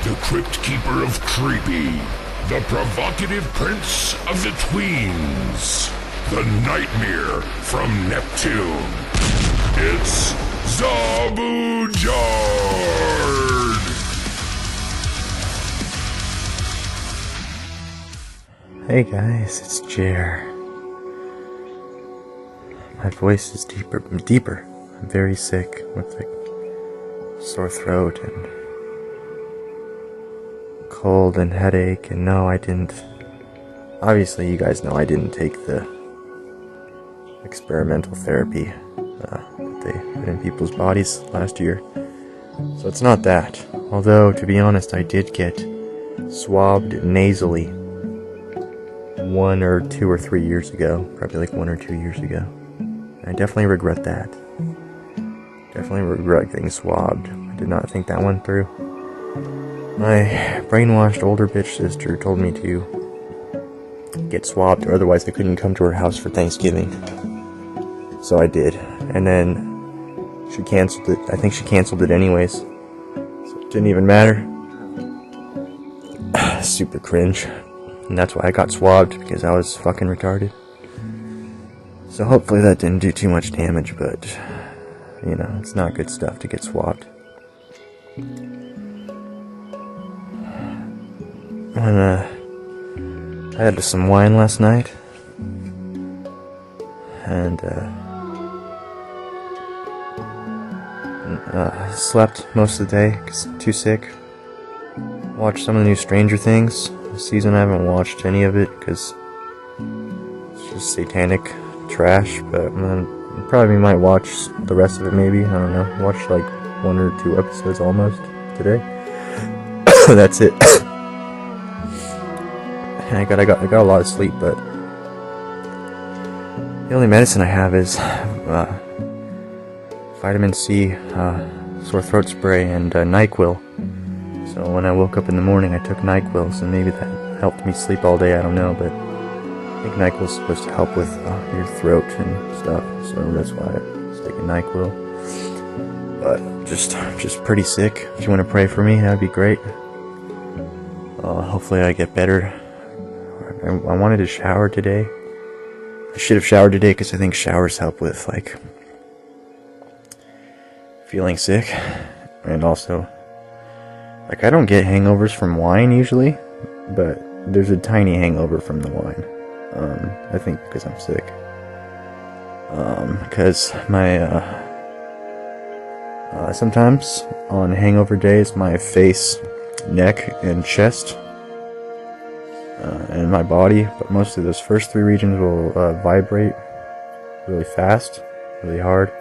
the Crypt Keeper of Creepy, the provocative prince of the tweens, the nightmare from Neptune. It's Zabujard! Hey guys, it's Jer. My voice is deeper. I'm very sick with a sore throat and cold and headache, and no, I didn't. Obviously, you guys know I didn't take the experimental therapy that they put in people's bodies last year. So it's not that. Although, to be honest, I did get swabbed nasally 1 or 2 or 3 years ago. Probably like 1 or 2 years ago. I definitely regret that. Definitely regret getting swabbed. I did not think that one through. My brainwashed older bitch sister told me to get swabbed, or otherwise I couldn't come to her house for Thanksgiving. So I did. And then she canceled it. I think she canceled it anyways. So it didn't even matter. Super cringe. And that's why I got swabbed, because I was fucking retarded. So hopefully that didn't do too much damage, but, you know, it's not good stuff to get swabbed. And, I had some wine last night, and, slept most of the day, because I'm too sick. Watched some of the new Stranger Things. This season I haven't watched any of it, because it's just satanic trash, but probably might watch the rest of it, maybe. I don't know. Watched like 1 or 2 episodes almost today. That's it. I got a lot of sleep, but the only medicine I have is vitamin C, sore throat spray, and NyQuil. So when I woke up in the morning, I took NyQuil, so maybe that helped me sleep all day. I don't know, but I think NyQuil is supposed to help with your throat and stuff, so that's why I was taking NyQuil. But just pretty sick. If you want to pray for me, that'd be great. Hopefully I get better. I wanted to shower today. I should have showered today, because I think showers help with, like, feeling sick. And also, like, I don't get hangovers from wine usually, but there's a tiny hangover from the wine. I think because I'm sick. Because my, sometimes on hangover days, my face, neck, and chest, and my body, but mostly those first 3 regions will vibrate really fast, really hard.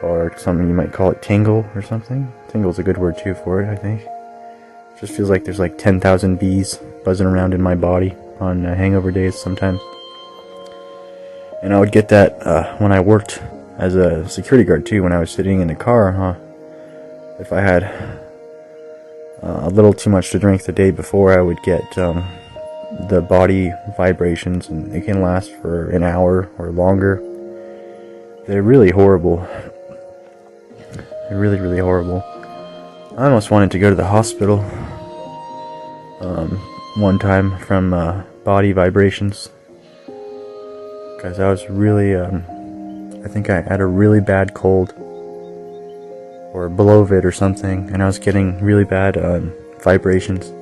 Or something you might call it tingle or something. Tingle's a good word too for it, I think. It just feels like there's like 10,000 bees buzzing around in my body on hangover days sometimes. And I would get that when I worked as a security guard too, when I was sitting in a car, If I had a little too much to drink the day before, I would get the body vibrations, and they can last for an hour or longer. They're really horrible. They're really, really horrible. I almost wanted to go to the hospital one time from body vibrations, because I was really, I think I had a really bad cold, or blovid or something, and I was getting really bad vibrations.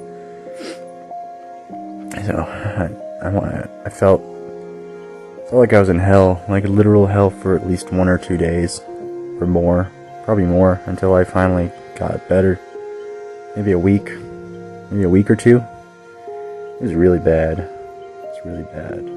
So I felt like I was in hell, like literal hell, for at least 1 or 2 days, or more, probably more, until I finally got better. Maybe a week or 2. It was really bad. It's really bad.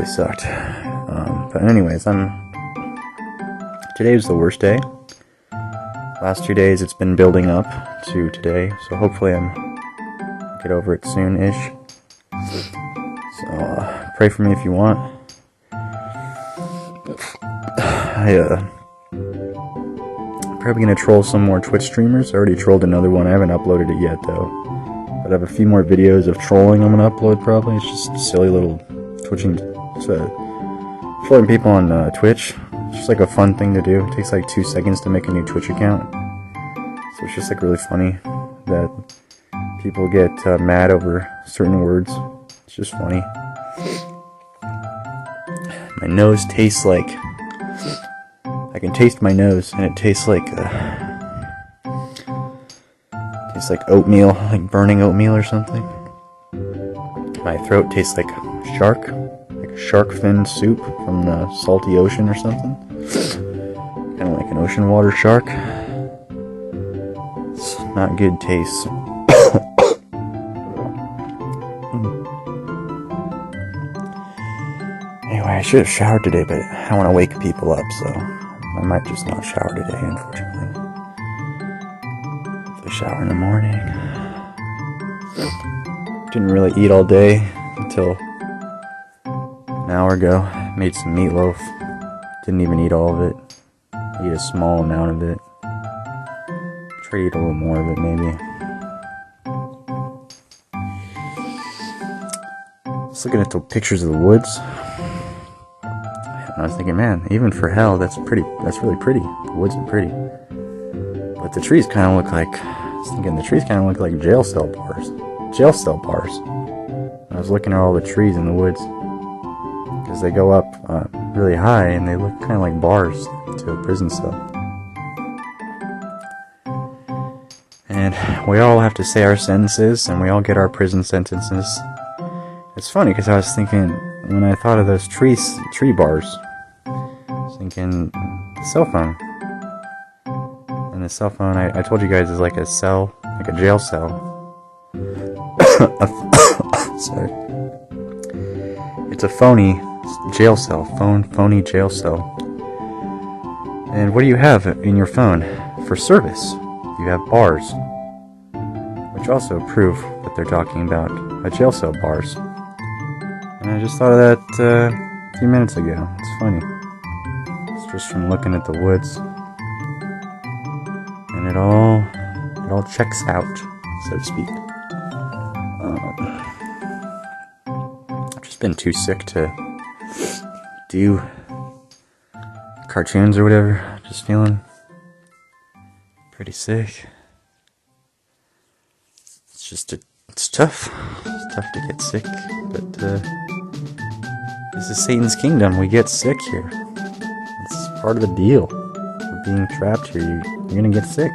really sucked. But anyways, today was the worst day. Last 2 days it's been building up to today, so hopefully get over it soon-ish. So pray for me if you want. Probably gonna troll some more Twitch streamers. I already trolled another one. I haven't uploaded it yet though. But I have a few more videos of trolling I'm gonna upload probably. It's just silly little trolling people on Twitch. It's just like a fun thing to do. It takes like 2 seconds to make a new Twitch account. So it's just like really funny that people get mad over certain words. It's just funny. My nose tastes like... I can taste my nose, and it tastes like oatmeal, like burning oatmeal or something. My throat tastes like shark fin soup from the salty ocean or something. Kind of like an ocean water shark. It's not good taste. Anyway, I should have showered today, but I want to wake people up, so I might just not shower today, unfortunately. If I shower in the morning. Didn't really eat all day until an hour ago. Made some meatloaf. Didn't even eat all of it. Eat a small amount of it. Try to eat a little more of it, maybe. Just looking at the pictures of the woods. And I was thinking, man, even for hell, that's really pretty. The woods are pretty. But the trees kind of look like, jail cell bars. I was looking at all the trees in the woods. Because they go up really high, and they look kind of like bars to a prison cell. And we all have to say our sentences, and we all get our prison sentences. It's funny, because I was thinking, when I thought of those tree bars, I was thinking the cell phone. And the cell phone, I told you guys, is like a cell, like a jail cell. Sorry. It's a phony jail cell. Phony jail cell. And what do you have in your phone for service? You have bars, which also prove that they're talking about a jail cell bars. And I just thought of that a few minutes ago. It's funny. It's just from looking at the woods. And it all checks out, so to speak. I've just been too sick to do cartoons or whatever. Just feeling pretty sick. It's tough. It's tough to get sick, but this is Satan's kingdom. We get sick here. It's part of the deal of being trapped here. You're gonna get sick.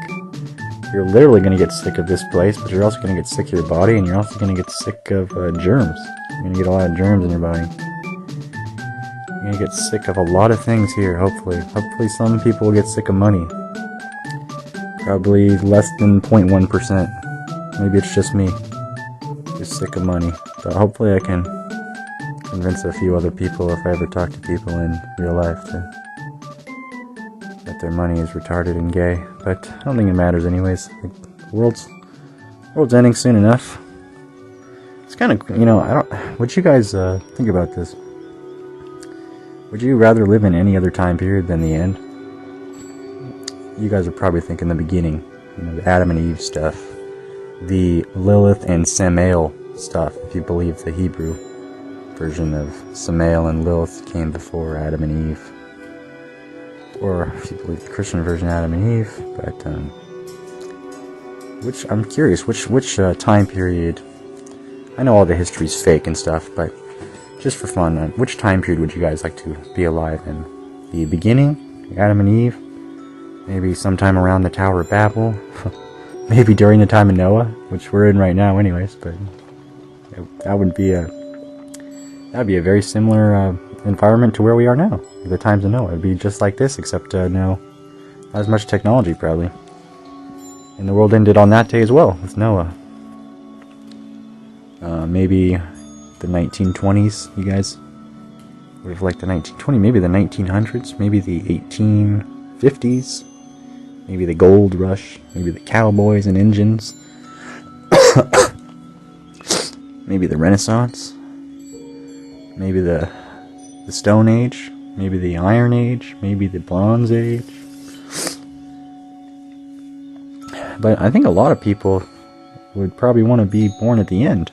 You're literally gonna get sick of this place, but you're also gonna get sick of your body, and you're also gonna get sick of germs. You're gonna get a lot of germs in your body. You're gonna get sick of a lot of things here, hopefully. Hopefully some people will get sick of money. Probably less than 0.1%. Maybe it's just me. Just sick of money. But hopefully I can convince a few other people, if I ever talk to people in real life, that their money is retarded and gay. But I don't think it matters anyways. The world's ending soon enough. It's kind of, what you guys think about this? Would you rather live in any other time period than the end? You guys are probably thinking the beginning, the Adam and Eve stuff, the Lilith and Samael stuff, if you believe the Hebrew version of Samael and Lilith came before Adam and Eve, or if you believe the Christian version, Adam and Eve. But I'm curious, which time period? I know all the history's fake and stuff, but just for fun, which time period would you guys like to be alive in? The beginning, Adam and Eve? Maybe sometime around the Tower of Babel? Maybe during the time of Noah, which we're in right now anyways, but that would be a very similar environment to where we are now. The times of Noah. It'd be just like this, except no, not as much technology probably. And the world ended on that day as well, with Noah. Maybe the 1920s, you guys? With like the 1920, maybe the 1900s, maybe the 1850s, maybe the gold rush, maybe the cowboys and Indians, maybe the Renaissance, maybe the Stone Age, maybe the Iron Age, maybe the Bronze Age. But I think a lot of people would probably want to be born at the end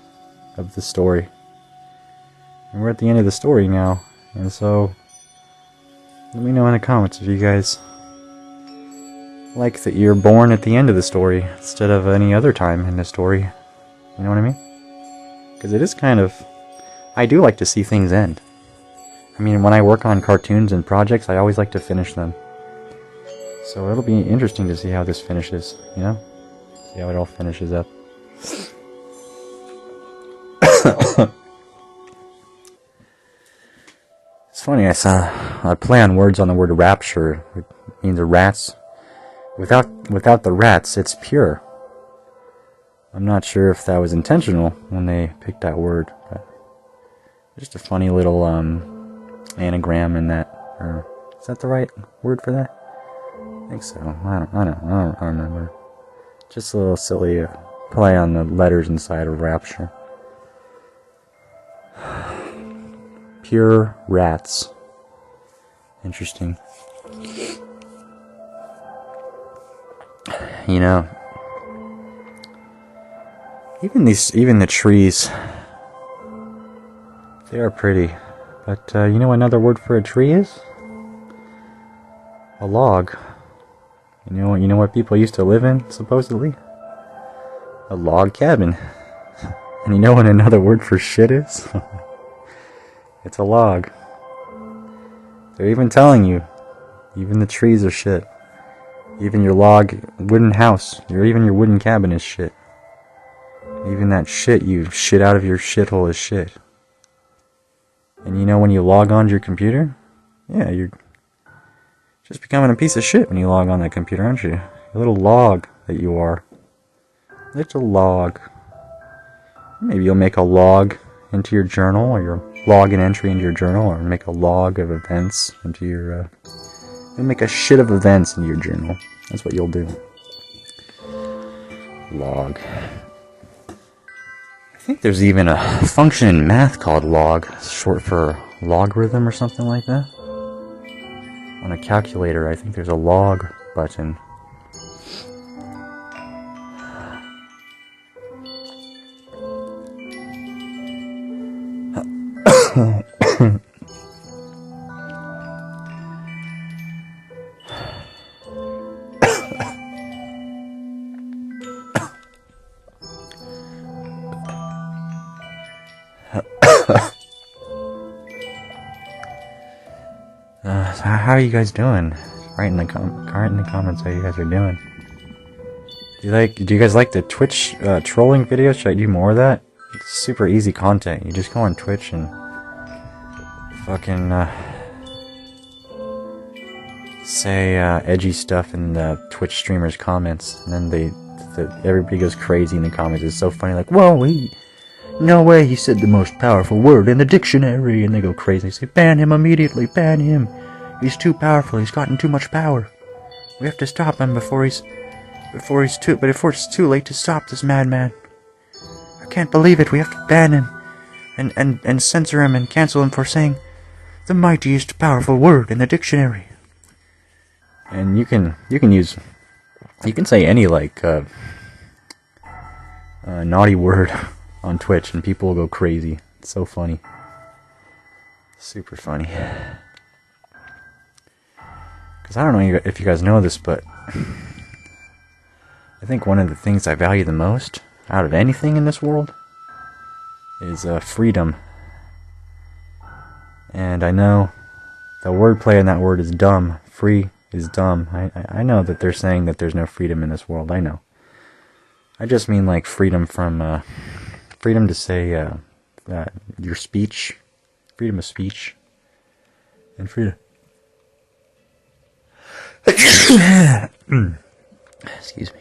of the story. And we're at the end of the story now. And so, let me know in the comments if you guys like that you're born at the end of the story instead of any other time in the story. You know what I mean? Because it is kind of... I do like to see things end. I mean, when I work on cartoons and projects, I always like to finish them. So it'll be interesting to see how this finishes, you know? See how it all finishes up. It's funny, I saw a play on words on the word rapture. It means a rats. Without the rats, it's pure. I'm not sure if that was intentional when they picked that word. But just a funny little anagram in that. Or is that the right word for that? I think so. I don't remember. Just a little silly play on the letters inside of rapture. Pure rats. Interesting. You know, even the trees, they are pretty. But you know another word for a tree is? A log. You know what people used to live in, supposedly? A log cabin. And you know what another word for shit is? It's a log. They're even telling you, even the trees are shit. Even your log wooden house, even your wooden cabin is shit. Even that shit you shit out of your shithole is shit. And you know when you log on to your computer? Yeah, you're just becoming a piece of shit when you log on that computer, aren't you? A little log that you are. Little log. Maybe you'll make a log into your journal, or your log an entry into your journal, or make a log of events into your, you'll make a shit of events into your journal. That's what you'll do. Log. I think there's even a function in math called log, short for logarithm or something like that. On a calculator, I think there's a log button. How are you guys doing? Write in the comments how you guys are doing. Do you guys like the Twitch trolling videos? Should I do more of that? It's super easy content. You just go on Twitch and fucking say edgy stuff in the Twitch streamers' comments, and then everybody goes crazy in the comments. It's so funny, like, whoa, no way he said the most powerful word in the dictionary, and they go crazy. They say, ban him immediately, ban him. He's too powerful. He's gotten too much power. We have to stop him before it's too late to stop this madman. I can't believe it. We have to ban him and censor him and cancel him for saying the mightiest powerful word in the dictionary. And you can say any naughty word on Twitch and people will go crazy. It's so funny. Super funny. Because I don't know if you guys know this, but I think one of the things I value the most out of anything in this world is freedom. And I know the wordplay in that word is dumb. Free is dumb. I know that they're saying that there's no freedom in this world. I know. I just mean like freedom from freedom to say your speech, freedom of speech, and freedom. Excuse me.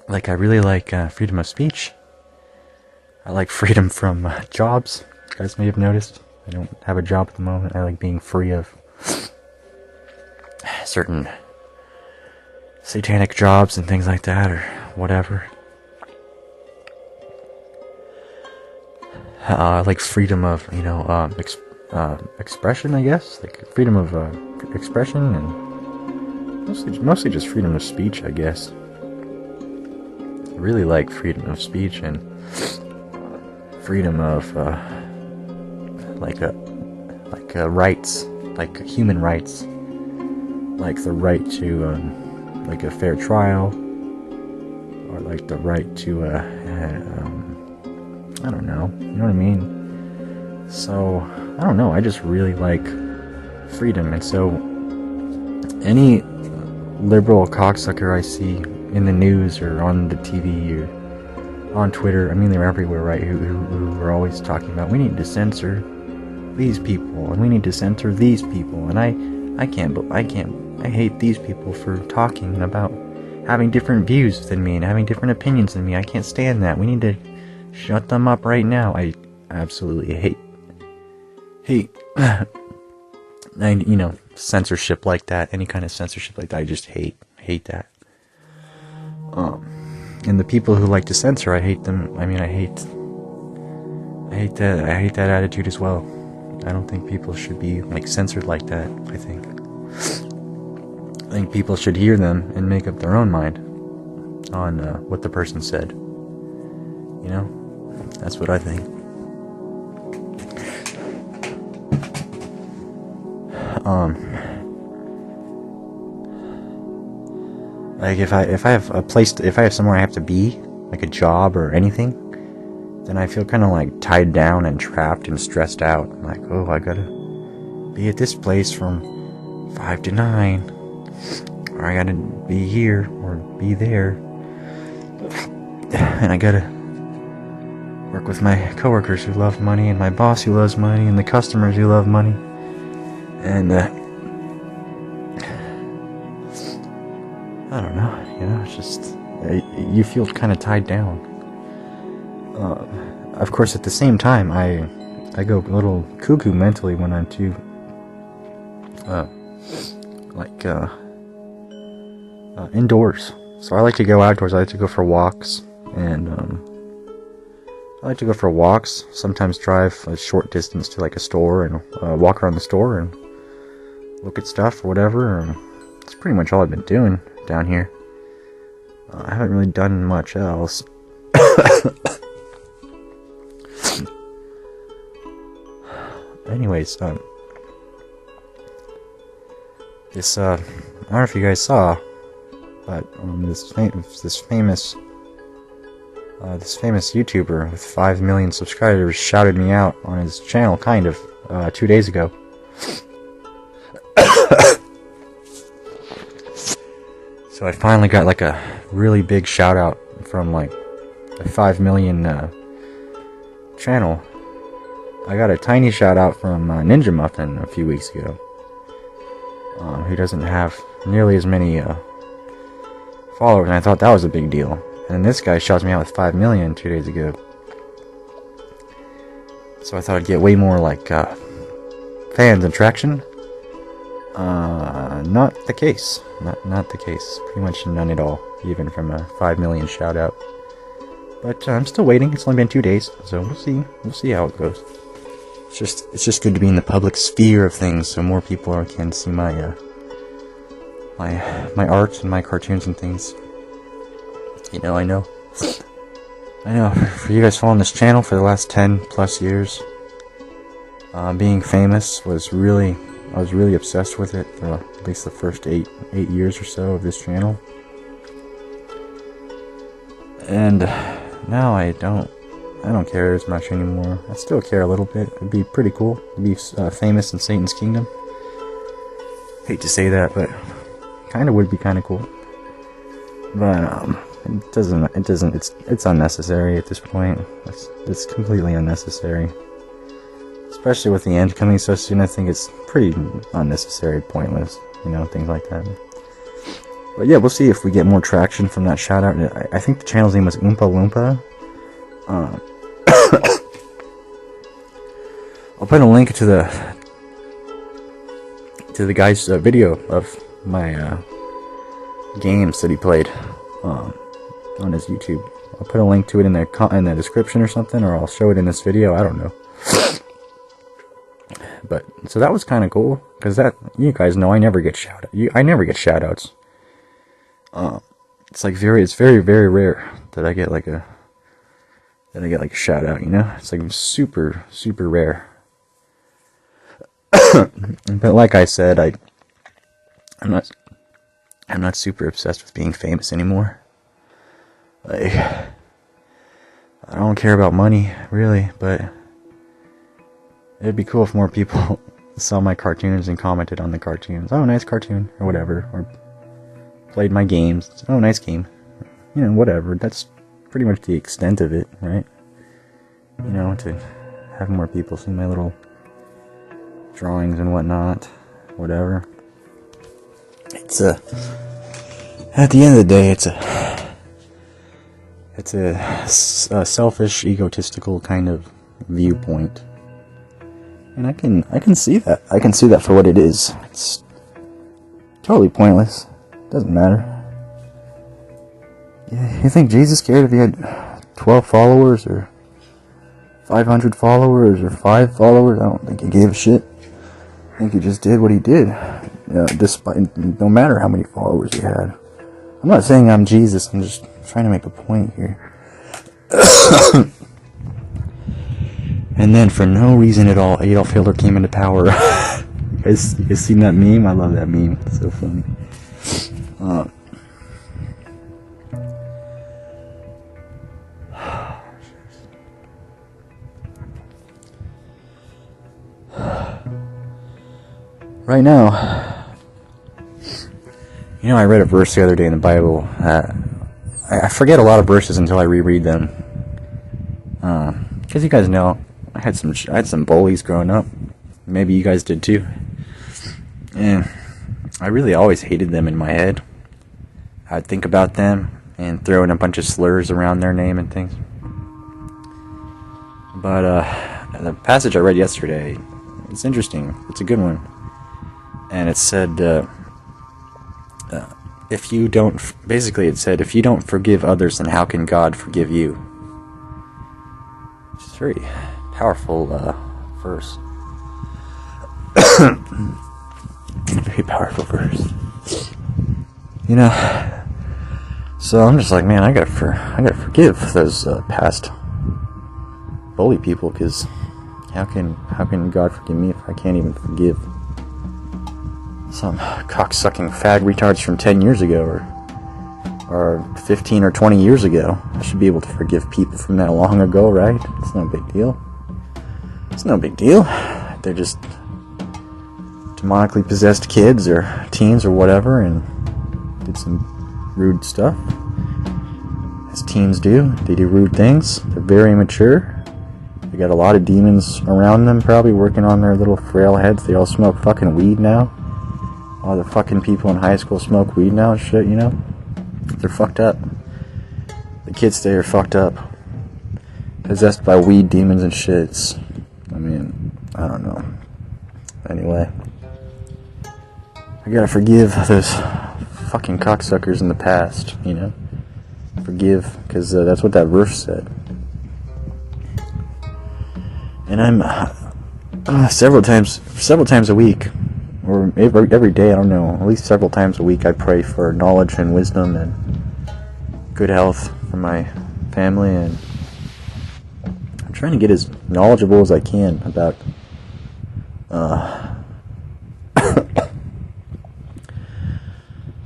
Like, I really like freedom of speech. I like freedom from jobs. You guys may have noticed. I don't have a job at the moment. I like being free of certain satanic jobs and things like that, or whatever. Like freedom of, expression, I guess. Like freedom of expression, and mostly just freedom of speech, I guess. I really like freedom of speech and freedom of rights, like human rights, like the right to like a fair trial, or like the right to I don't know, you know what I mean? So I don't know, I just really like freedom. And so any liberal cocksucker I see in the news or on the TV or on Twitter, I mean, they're everywhere, right, who are always talking about, we need to censor these people, and we need to censor these people, and I hate these people for talking about having different views than me and having different opinions than me. I can't stand that. We need to shut them up right now. I absolutely hate and censorship like that, any kind of censorship like that. I just hate that. And the people who like to censor, I hate them. I mean, I hate that attitude as well. I don't think people should be like censored like that. I think people should hear them and make up their own mind on what the person said. That's what I think. Like if I have somewhere I have to be, like a job or anything, then I feel kind of like tied down and trapped and stressed out. I'm like, oh, I gotta be at this place from 5 to 9, or I gotta be here or be there, and I gotta work with my coworkers who love money, and my boss who loves money, and the customers who love money, and I don't know, it's just you feel kind of tied down. Of course, at the same time, I go a little cuckoo mentally when I'm too indoors. So I like to go outdoors. I like to go for walks, and sometimes drive a short distance to like a store and walk around the store and look at stuff or whatever. And that's pretty much all I've been doing down here. I haven't really done much else. Anyways, this I don't know if you guys saw, but this famous YouTuber with 5 million subscribers shouted me out on his channel, kind of, 2 days ago. So I finally got like a really big shout out from like a 5 million channel. I got a tiny shout out from Ninja Muffin a few weeks ago, who doesn't have nearly as many followers, and I thought that was a big deal. And then this guy shouts me out with 5 million 2 days ago. So I thought I'd get way more like fans and traction. Not the case. Not the case. Pretty much none at all, even from a 5 million shout out. But I'm still waiting. It's only been 2 days, so we'll see. We'll see how it goes. It's just good to be in the public sphere of things, so more people can see my my art and my cartoons and things. I know. For you guys following this channel for the last 10 plus years, being famous I was really obsessed with it for at least the first 8 years or so of this channel. And now I don't care as much anymore. I still care a little bit. It'd be pretty cool to be famous in Satan's kingdom. Hate to say that, but kind of would be kind of cool. But it's unnecessary at this point. It's completely unnecessary. Especially with the end coming so soon, I think it's pretty unnecessary, pointless, things like that. But yeah, we'll see if we get more traction from that shout out. I think the channel's name was Oompa Loompa. I'll put a link to the guy's video of my games that he played on his YouTube. I'll put a link to it in the description or something, or I'll show it in this video. I don't know. But so that was kind of cool, because you guys know I never get I never get shout outs. It's very, very rare that I get like a shout out, you know? It's like super, super rare. But like I said, I'm not super obsessed with being famous anymore. Like, I don't care about money, really, but it'd be cool if more people saw my cartoons and commented on the cartoons. Oh, nice cartoon, or whatever. Or played my games. Oh, nice game. You know, whatever. That's pretty much the extent of it, right? You know, to have more people see my little drawings and whatnot. Whatever. It's at the end of the day, it's a selfish, egotistical kind of viewpoint. And I can see that. I can see that for what it is. It's totally pointless. Doesn't matter. You think Jesus cared if he had 12 followers or 500 followers or 5 followers? I don't think he gave a shit. I think he just did what he did. Despite, no matter how many followers he had. I'm not saying I'm Jesus. I'm just trying to make a point here. And then, for no reason at all, Adolf Hitler came into power. You guys seen that meme? I love that meme. It's so funny. Right now, you know, I read a verse the other day in the Bible. I forget a lot of verses until I reread them. Because you guys know, I had some bullies growing up. Maybe you guys did too. And I really always hated them in my head. I'd think about them and throw in a bunch of slurs around their name and things. But the passage I read yesterday, it's interesting. It's a good one. And it said, if you don't forgive others, then how can God forgive you? Which is a very powerful verse. Very powerful verse. You know, so I'm just like, man, I gotta forgive those past bully people, because how can God forgive me if I can't even forgive some cocksucking fag retards from 10 years ago or 15 or 20 years ago? I should be able to forgive people from that long ago, right? It's no big deal. It's no big deal. They're just demonically possessed kids or teens or whatever, and did some rude stuff, as teens do. They do rude things. They're very immature. They got a lot of demons around them, probably working on their little frail heads. They all smoke fucking weed now. All the fucking people in high school smoke weed now and shit, you know? They're fucked up. The kids today are fucked up. Possessed by weed demons and shit. I don't know. Anyway. I gotta forgive those fucking cocksuckers in the past, you know? Forgive, because that's what that verse said. And I'm several times a week, or every day, I don't know, at least several times a week, I pray for knowledge and wisdom and good health for my family, and I'm trying to get as knowledgeable as I can about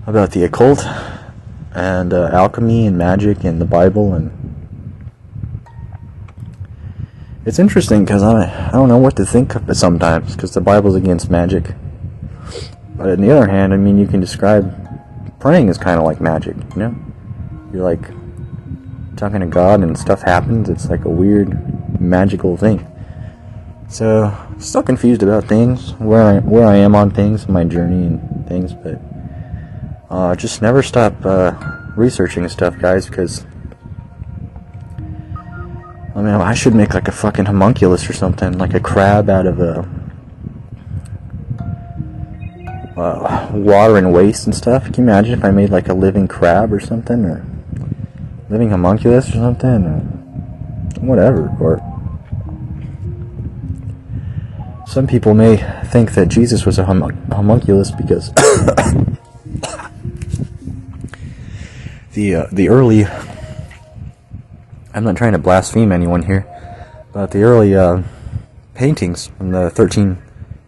about the occult and alchemy and magic and the Bible. And it's interesting because I don't know what to think of it sometimes, because the Bible's against magic. But on the other hand, you can describe praying as kind of like magic, you know? You're like talking to God and stuff happens. It's like a weird magical thing. So, still confused about things, where I am on things, my journey and things, but just never stop researching stuff, guys, because I mean, I should make like a fucking homunculus or something, like a crab out of a water and waste and stuff. Can you imagine if I made like a living crab or something, or living homunculus or something, or whatever? Or some people may think that Jesus was a homunculus because the early, I'm not trying to blaspheme anyone here, but the early paintings from the 13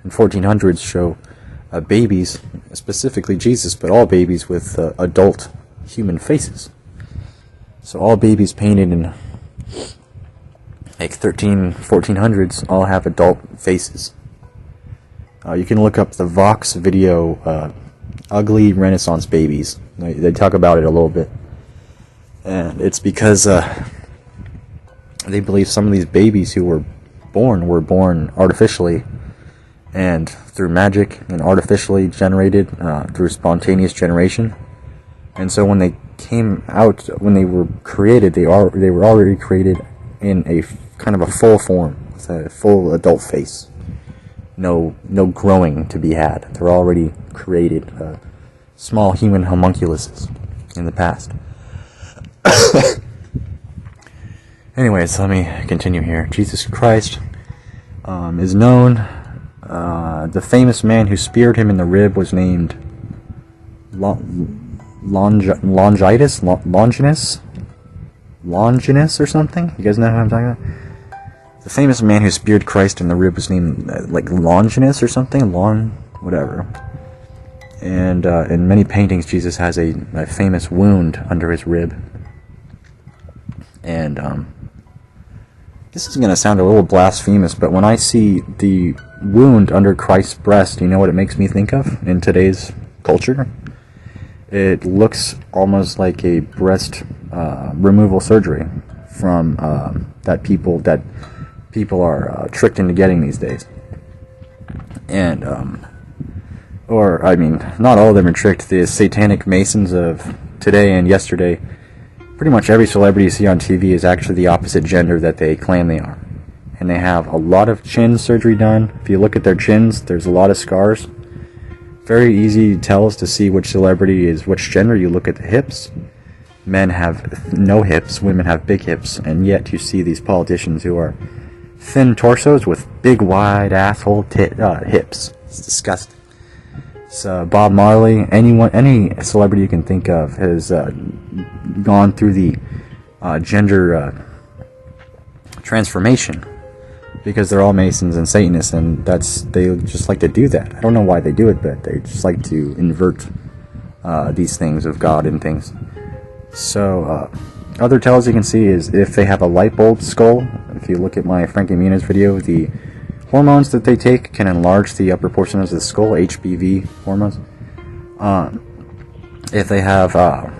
and 1400s show babies, specifically Jesus, but all babies with adult human faces. So all babies painted in like 1400s all have adult faces. You can look up the Vox video, Ugly Renaissance Babies. They talk about it a little bit. And it's because they believe some of these babies who were born artificially and through magic and artificially generated through spontaneous generation. And so when they came out, when they were created, they were already created in a kind of a full form, with a full adult face. No growing to be had. They're already created, small human homunculuses in the past. Anyways, let me continue here. Jesus Christ is known. The famous man who speared him in the rib was named Longinus or something. You guys know who I'm talking about? The famous man who speared Christ in the rib was named like Longinus or something. Whatever. And in many paintings, Jesus has a famous wound under his rib. And this is going to sound a little blasphemous, but when I see the wound under Christ's breast, you know what it makes me think of in today's culture? It looks almost like a breast removal surgery from that people are tricked into getting these days. And not all of them are tricked. The satanic masons of today and yesterday, pretty much every celebrity you see on TV is actually the opposite gender that they claim they are. And they have a lot of chin surgery done. If you look at their chins, there's a lot of scars. Very easy tells to see which celebrity is which gender. You look at the hips. Men have no hips, women have big hips, and yet you see these politicians who are thin torsos with big wide asshole hips. It's disgusting. So Bob Marley, any celebrity you can think of has gone through the gender transformation, because they're all Masons and Satanists, and they just like to do that. I don't know why they do it, but they just like to invert these things of God and things. So other tells you can see is if they have a light bulb skull. If you look at my Frankie Muniz video, the hormones that they take can enlarge the upper portion of the skull, HPV hormones.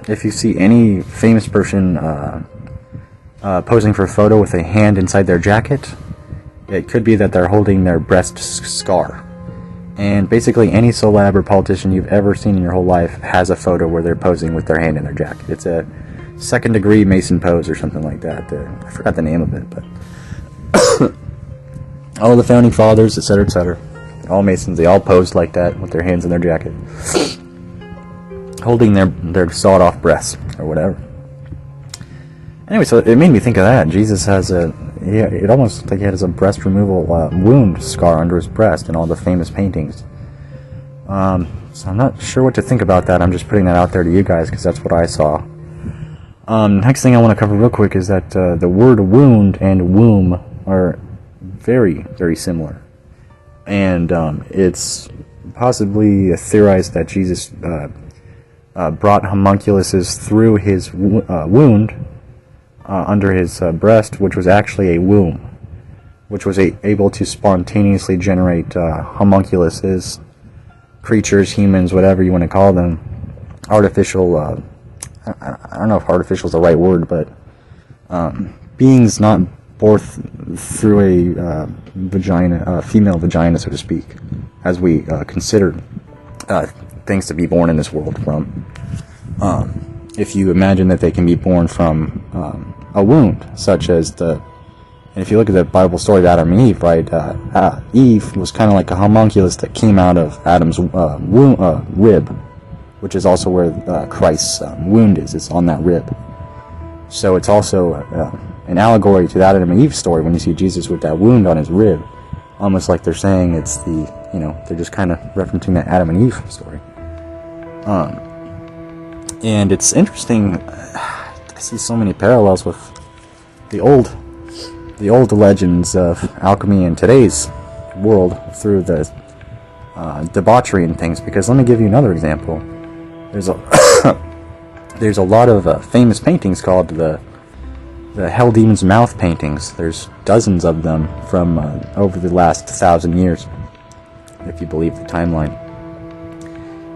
If you see any famous person posing for a photo with a hand inside their jacket, it could be that they're holding their breast scar. And basically any celeb or politician you've ever seen in your whole life has a photo where they're posing with their hand in their jacket. It's a second-degree Mason pose or something like that. I forgot the name of it, but all the founding fathers, etc., all Masons, they all posed like that with their hands in their jacket, holding their sawed-off breasts or whatever. Anyway, so it made me think of that. Jesus has it almost looked like he has a breast removal wound scar under his breast in all the famous paintings. So I'm not sure what to think about that. I'm just putting that out there to you guys because that's what I saw. Next thing I want to cover real quick is that the word wound and womb are very, very similar. And it's possibly theorized that Jesus brought homunculuses through his wound under his breast, which was actually a womb, which was able to spontaneously generate homunculuses, creatures, humans, whatever you want to call them, artificial, I don't know if artificial is the right word, but beings not born through a vagina, female vagina, so to speak, as we consider things to be born in this world from. If you imagine that they can be born from a wound, such as the And if you look at the Bible story of Adam and Eve, right, Eve was kind of like a homunculus that came out of Adam's rib, which is also where Christ's wound is. It's on that rib. So it's also an allegory to that Adam and Eve story when you see Jesus with that wound on his rib. Almost like they're saying it's they're just kind of referencing that Adam and Eve story. And it's interesting, I see so many parallels with the old legends of alchemy in today's world through the debauchery and things, because let me give you another example. There's a lot of famous paintings called the Hell Demon's Mouth paintings. There's dozens of them from over the last 1,000 years, if you believe the timeline.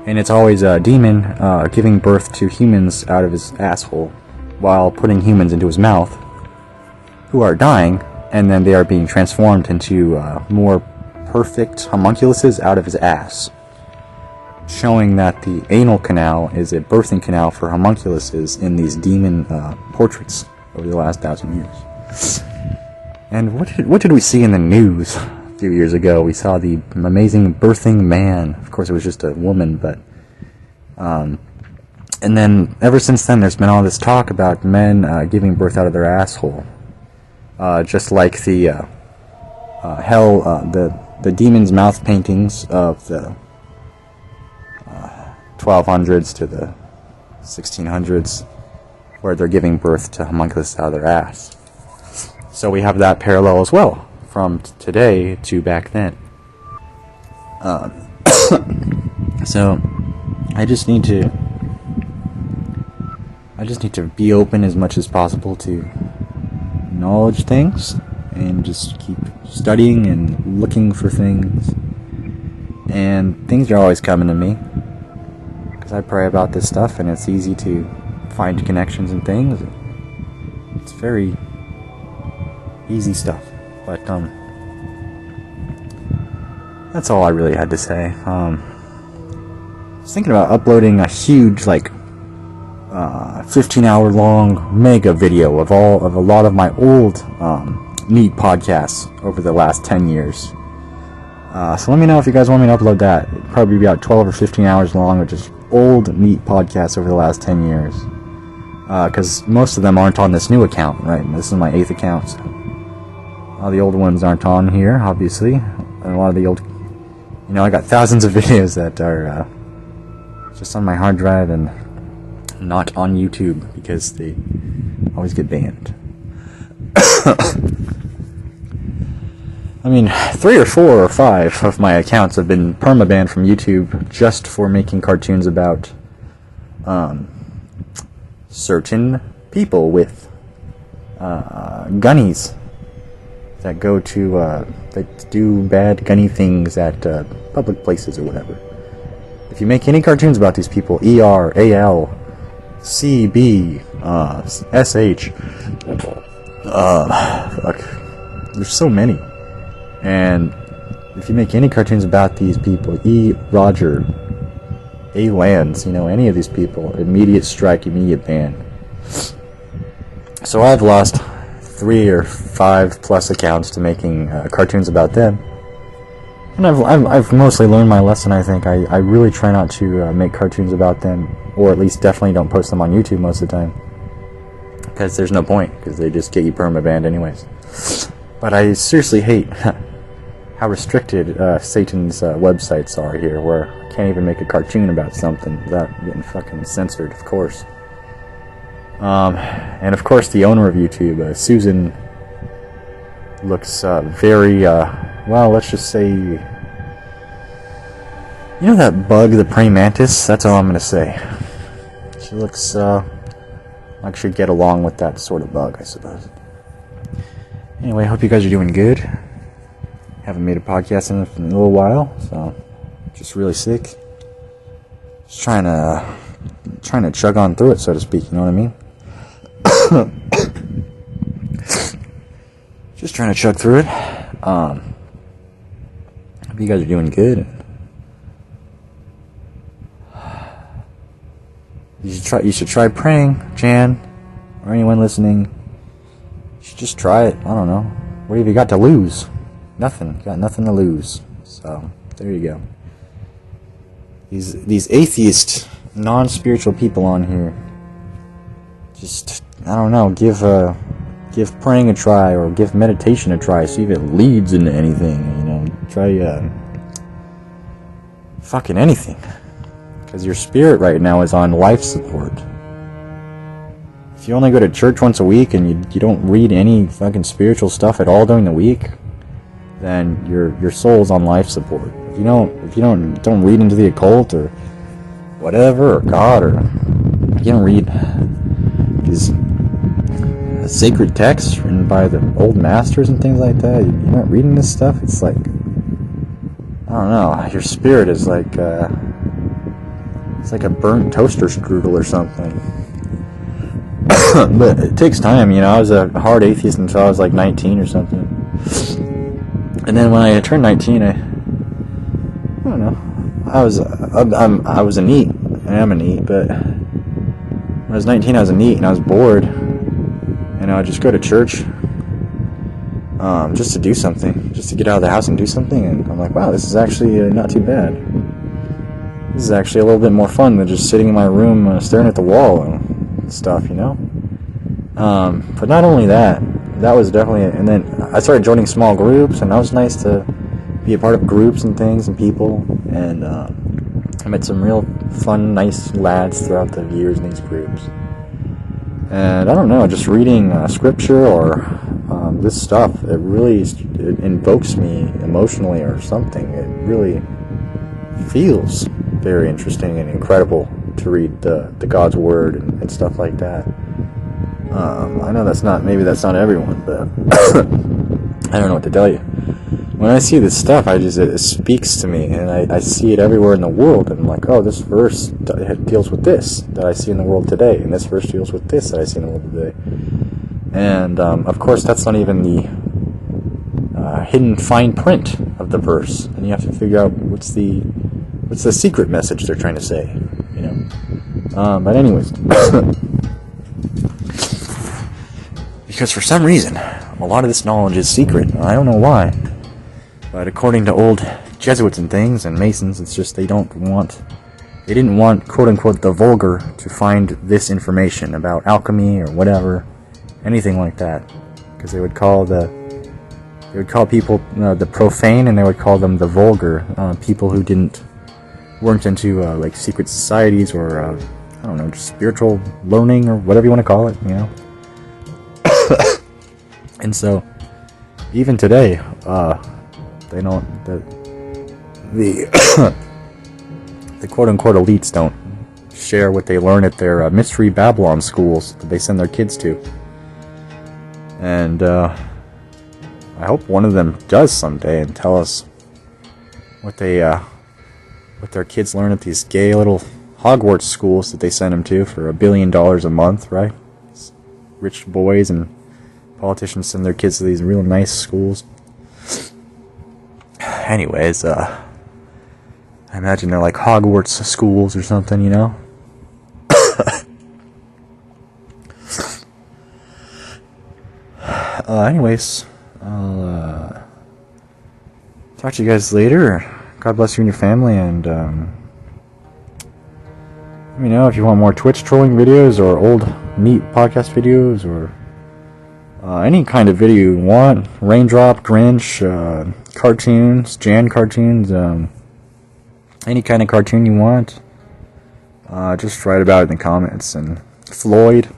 And it's always a demon giving birth to humans out of his asshole while putting humans into his mouth, who are dying, and then they are being transformed into more perfect homunculuses out of his ass, showing that the anal canal is a birthing canal for homunculuses in these demon portraits over the last 1,000 years. And what did we see in the news a few years ago? We saw the amazing birthing man. Of course, it was just a woman, but and then ever since then, there's been all this talk about men giving birth out of their asshole, just like the the demon's mouth paintings of the 1200s to the 1600s, where they're giving birth to homunculus out of their ass. So we have that parallel as well, from today to back then. So I just need to be open as much as possible to knowledge things, and just keep studying and looking for things. And things are always coming to me, because I pray about this stuff, and it's easy to find connections and things. It's very easy stuff. But that's all I really had to say. I was thinking about uploading a huge 15-hour long mega video of a lot of my old NEET podcasts over the last 10 years. So let me know if you guys want me to upload that. It'll probably be about 12 or 15 hours long, of just old NEET podcasts over the last 10 years. Because most of them aren't on this new account, right? This is my 8th account. So all the old ones aren't on here, obviously. And a lot of the old... I got thousands of videos that are just on my hard drive and not on YouTube, because they always get banned. I mean, 3 or 4 or 5 of my accounts have been permabanned from YouTube just for making cartoons about certain people with gunnies that go to that do bad gunny things at public places or whatever. If you make any cartoons about these people, ER, AL, CB, SH, fuck, there's so many. And if you make any cartoons about these people, E. Roger, A. Lands, any of these people, immediate strike, immediate ban. So I've lost 3 or 5 plus accounts to making cartoons about them. And I've mostly learned my lesson, I think. I really try not to make cartoons about them, or at least definitely don't post them on YouTube most of the time. Because there's no point, because they just get you permabanned anyways. But I seriously hate how restricted Satan's websites are here, where I can't even make a cartoon about something without getting fucking censored, of course. And of course the owner of YouTube, Susan, looks very, well, let's just say... that bug, the praying mantis? That's all I'm gonna say. She looks like she'd get along with that sort of bug, I suppose. Anyway, I hope you guys are doing good. Haven't made a podcast in a little while, so just really sick. Just trying to chug on through it, so to speak. You know what I mean? Just trying to chug through it. Hope you guys are doing good. You should try praying, Jan, or anyone listening. You should just try it. I don't know. What have you got to lose? Nothing. Got nothing to lose. So, there you go. These atheist, non-spiritual people on here, just, I don't know, give praying a try, or give meditation a try, see if it leads into anything, you know. Try, fucking anything. Because your spirit right now is on life support. If you only go to church once a week and you don't read any fucking spiritual stuff at all during the week, then your soul's on life support. If you don't read into the occult or whatever, or God, or you don't read these sacred texts written by the old masters and things like that, you're not reading this stuff, it's like, I don't know, your spirit is like it's like a burnt toaster strudel or something. But it takes time, you know. I was a hard atheist until I was like 19 or something. And then when I turned 19, I don't know. I was a NEET. I am a NEET, but when I was 19, I was a NEET, and I was bored. And I would just go to church, just to do something, just to get out of the house and do something. And I'm like, wow, this is actually not too bad. This is actually a little bit more fun than just sitting in my room staring at the wall and stuff, you know? But not only that was definitely, and then I started joining small groups, and that was nice to be a part of groups and things and people, and I met some real fun, nice lads throughout the years in these groups. And I don't know, just reading scripture or this stuff, it really invokes me emotionally or something. It really feels very interesting and incredible to read the God's Word and stuff like that. I know maybe that's not everyone, but I don't know what to tell you. When I see this stuff, it speaks to me, and I see it everywhere in the world, and I'm like, oh, this verse deals with this that I see in the world today, and this verse deals with this that I see in the world today. And, of course, that's not even the hidden fine print of the verse, and you have to figure out what's the secret message they're trying to say, you know. But anyways, because for some reason, a lot of this knowledge is secret. I don't know why. But according to old Jesuits and things, and Masons, it's just they didn't want, quote-unquote, the vulgar to find this information about alchemy or whatever, anything like that. Because they would call people the profane, and they would call them the vulgar, people who weren't into, like, secret societies or, I don't know, just spiritual learning or whatever you want to call it, you know? And so, even today, they don't, the quote-unquote elites don't share what they learn at their Mystery Babylon schools that they send their kids to. And I hope one of them does someday and tell us what their kids learn at these gay little Hogwarts schools that they send them to for $1 billion a month, right? Rich boys and politicians send their kids to these real nice schools. Anyways, I imagine they're like Hogwarts schools or something, you know? Anyways, I'll talk to you guys later. God bless you and your family, and let me know if you want more Twitch trolling videos or old NEET podcast videos or any kind of video you want. Raindrop, Grinch, cartoons, Jan cartoons, any kind of cartoon you want. Just write about it in the comments. And Floyd's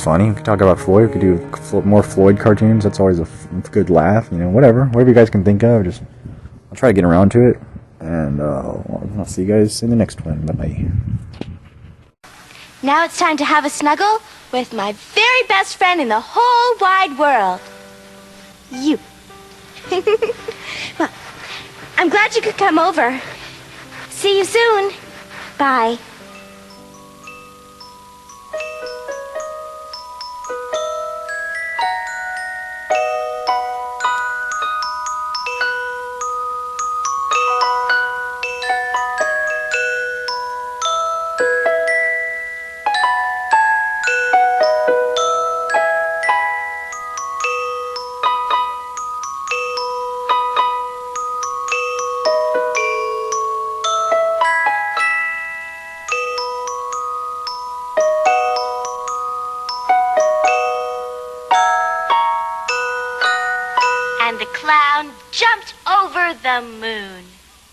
funny. We could talk about Floyd. We could do more Floyd cartoons. That's always a good laugh. You know, whatever you guys can think of. I'll try to get around to it. And I'll see you guys in the next one. Bye-bye. Now it's time to have a snuggle with my very best friend in the whole wide world. You. Well, I'm glad you could come over. See you soon. Bye. and the clown jumped over the moon.